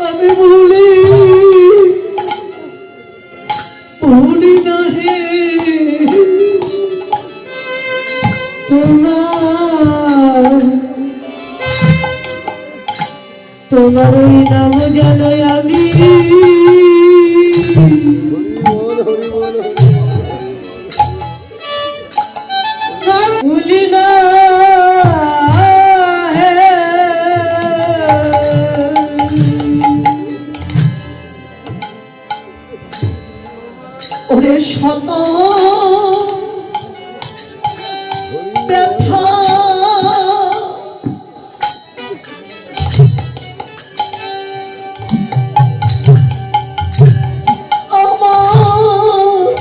আমি ভুলি ভুলি না হে তোমার ওই নাম জানাই আমি ভুলি না ওরে শত ব্যথা আমার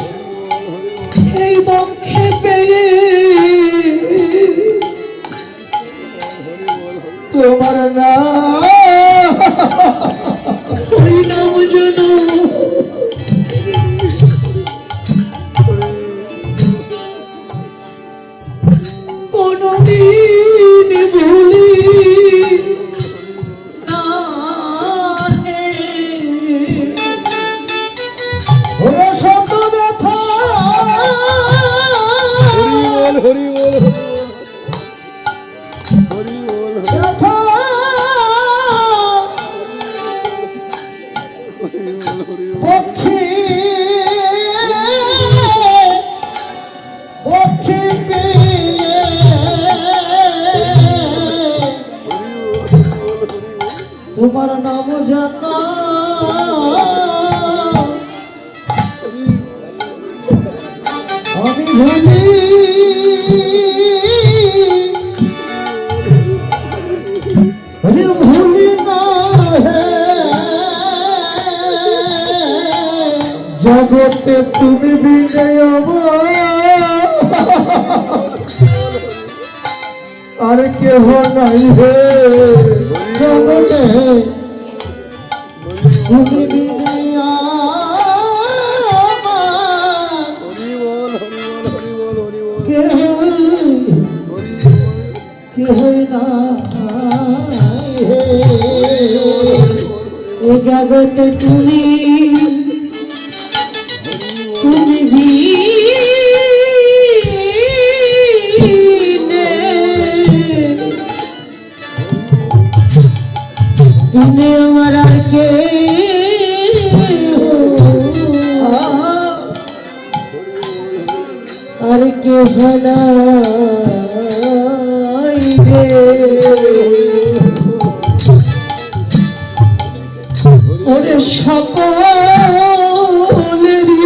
এই বক্ষে পেয়ে তোমার নাম যেন কোনদিন ভুলি না হে ওরে শত ব্যথা হরি বল ব্যথা পক্ষে পক্ষে পেয়ে তোমার নাম জানা আমি ভুলি ভুলি না হে জগতে তুমি বিজয় আর কেহ নাই হে জগতে তুমি বিজয় কেহ না এ জগতে তুমি বিনে আমার আর কে আর কেহ নাই রে ওরে সকলেরই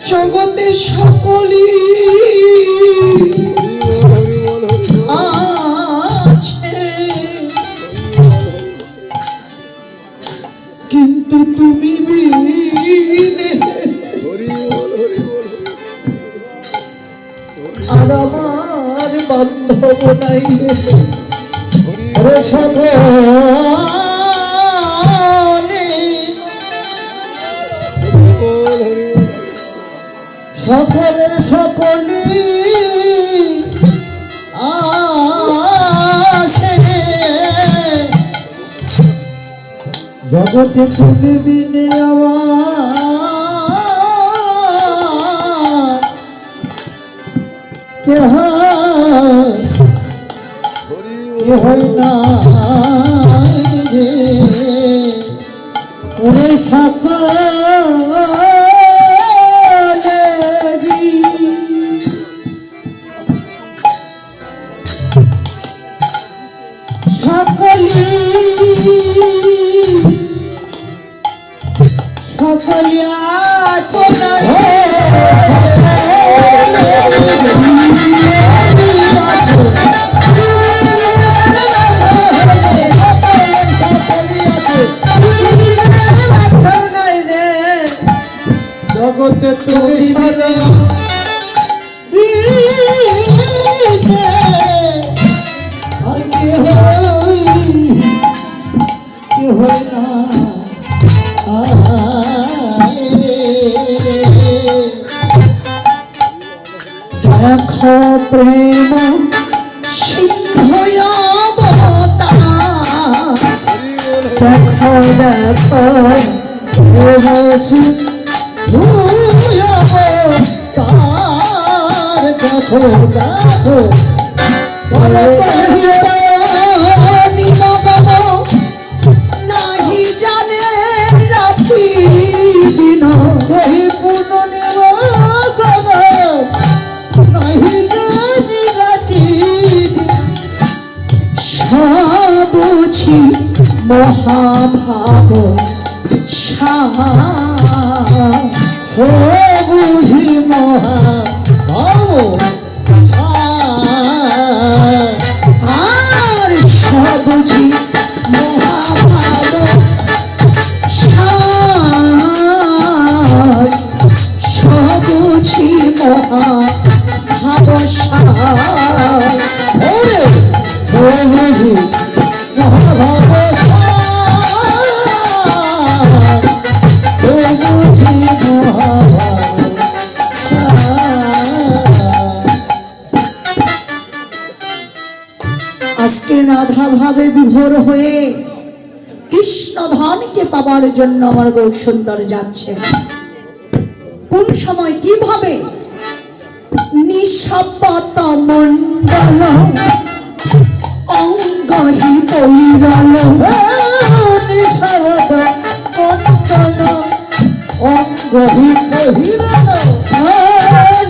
জগতে সকলই আছে কিন্তু তুমি আর আমার বান্ধব নাই সকলের সকলি আছে জগতে তুমি বিনে আমার কেহ না রে ওরে সকলি জগতে তুমি সারা আর কেহ না দেখো প্রেম সিন্ধু অবতার, দেখো দেখো দেখো দেখো নাহি জানে রাতি দিন, কহি পূর্ণ নিরগম নাহি জানি রাতি সবুঝি মহাভাব বুঝি মহা আর সবুঝি মহাভাব সবুঝি মহাভাব বুঝি মহাভাব বুঝি মহাভাব আজকে রাধা ভাবে বিভোর হয়ে কৃষ্ণ ধনকে পাবার জন্য আমার গৌর সুন্দর যাচ্ছে। কোন সময় কিভাবে নিঃশব্দ মন্ডল অঙ্গহি বৈরল, অঙ্গহি বহিরল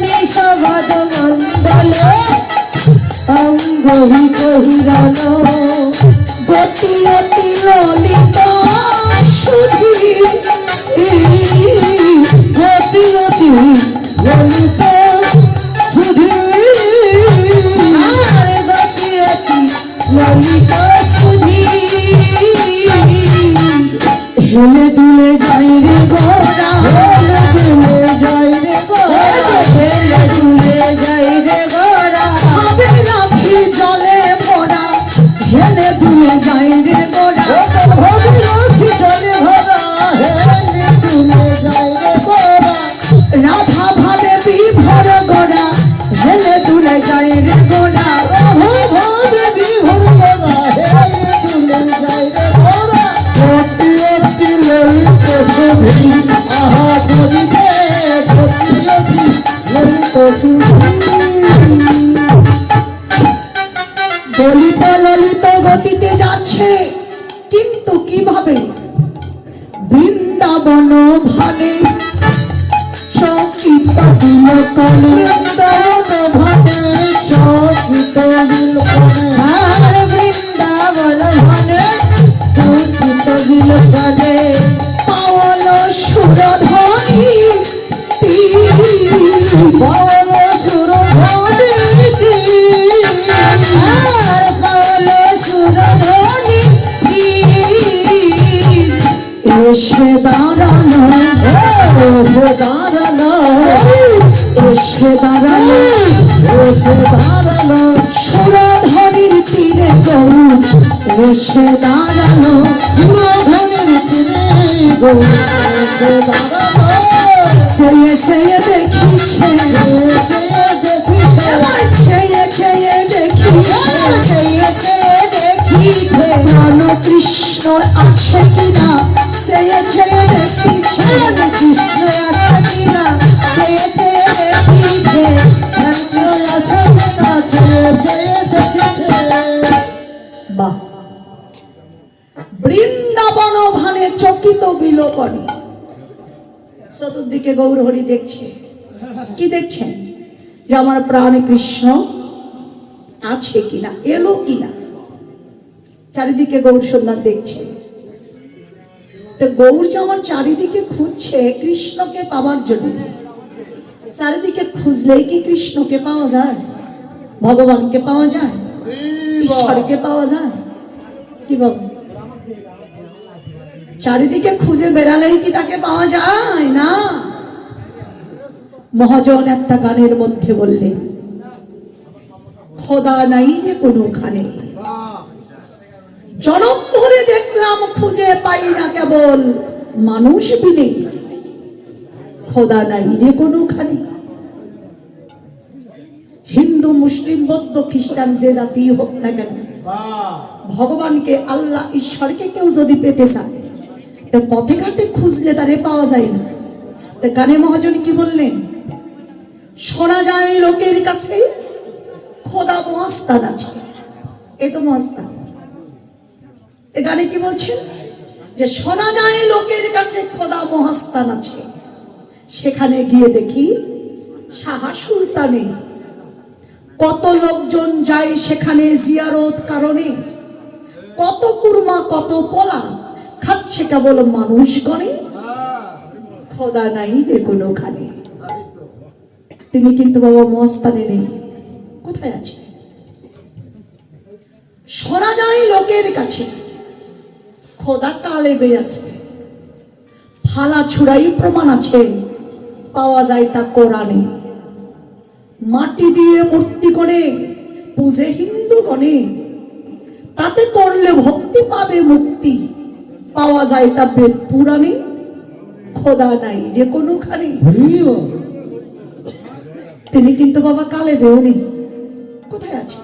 নিঃশব্দ মন্ডল অঙ্গহি বৈরল, গতি অতি ললিত সুধী, গতি অতি ললিত সুধী, আর গতি অতি ললিত সুধী, হেলে দুলে যাই রে গোরা, দুলে যাই রে গোরা, হেলে দুলে যাই রে গোরা, হবে নাকি জলে ভরা, হেলে দুলে যাই রে গোরা, হবে রাখি জলে ভরা, হেলে দুলে যাই রে গোরা, রাধা ভাবে বিভোর গোরা, হেলে দুলে যাই রে গোরা, ভাবে বিভোর গোরা, হেলে দুলে যাই রে গোরা, অতি অতি ললিত সুধী, আহা বলিবে অতি অতি ললিত সুধী। ললিত ললিত গতিতে যাচ্ছে, কিন্তু কিভাবে বৃন্দাবন ভানে চকিত বিলোকনে, বৃন্দাবন ভানে চকিত বিলোকনে, আর বৃন্দাবন ভানে চকিত বিলোকনে, পাওয়াল সুরধ্বনি পাওয়াল সুরধ্বনি, আর পাওয়াল সুরধ্বনি এসে দাঁড়ানো, এসে দাঁড়ালো, এসে দাঁড়ানো, এসে দাঁড়ালো, সুরধ্বনির তীরে গৌর এসে দাঁড়ানো, সুরধ্বনির তীরে গৌর এসে দাঁড়ালো, চেয়ে চেয়ে দেখিছে, চেয়ে দেখিছে, এবার চেয়ে চেয়ে দেখিছে, চেয়ে চেয়ে দেখিছে প্রাণ কৃষ্ণর আছে কিনা, চেয়ে চেয়ে দেখিছে কৃষ্ণ আছে কিনা, চেয়ে চেয়ে দেখিছে কৃষ্ণ আছে কিনা, চেয়ে চেয়ে দেখিছে। বাহ! বৃন্দাবন ভানে চকিত বিলোকনে, চতুর্দিকে গৌরহরি দেখছে। কি দেখছেন? যে আমার প্রাণে কৃষ্ণ আছে কিনা, এলো কিনা। চারিদিকে গৌর সুন্দর দেখছে। তো গৌর যে আমার চারিদিকে খুঁজছে কৃষ্ণকে পাওয়ার জন্য। চারিদিকে খুঁজলেই কি কৃষ্ণকে পাওয়া যায়? ভগবানকে পাওয়া যায়? ঈশ্বরকে পাওয়া যায়? কি বাবু, চারিদিকে খুঁজে বেড়ালেই কি তাকে পাওয়া যায়? না। মহাজন একটা গানের মধ্যে বললেন, খোদা নাই যে কোনোখানে, জনম ধরে দেখলাম খুঁজে পাই না কেবল মানুষ বিনে, খোদা নাই যে কোনোখানে। হিন্দু মুসলিম বৌদ্ধ খ্রিস্টান যে জাতি হোক না কেন, ভগবানকে আল্লাহ ঈশ্বরকে কেউ যদি পেতে চায়, তো পথে ঘাটে খুঁজলে তারে পাওয়া যায় না। তো গানে মহাজন কি বললেন? শোনা যায় লোকের কাছে খোদা মহাস্থান আছে। এ তো মহাস্থান। এ গানে কি বলছেন? যে শোনা যায় লোকের কাছে খোদা মহাস্থান আছে, সেখানে গিয়ে দেখি শাহা সুলতানে কত লোকজন যায় সেখানে জিয়ারত কারণে, কত কুরমা কত পোলা খাচ্ছে কেবল মানুষ গণে, খোদা নাই রে কোনোখানে। তিনি কিন্তু বাবা মহাস্থানে নেই, কোথায় আছে? শোনা যায় লোকের কাছে খোদা কালেবে আছে, ফালা ছুড়াই প্রমাণ আছে, পাওয়া যায় তা কোরআনে। মাটি দিয়ে মূর্তি করে পূজে হিন্দু গণে, তাতে করলে ভক্তি পাবে মুক্তি, পাওয়া যায় তা বেদ পুরাণে, খোদা নাই যে কোনোখানে। তিনি কিন্তু বাবা কালেবেও নেই, কোথায় আছে?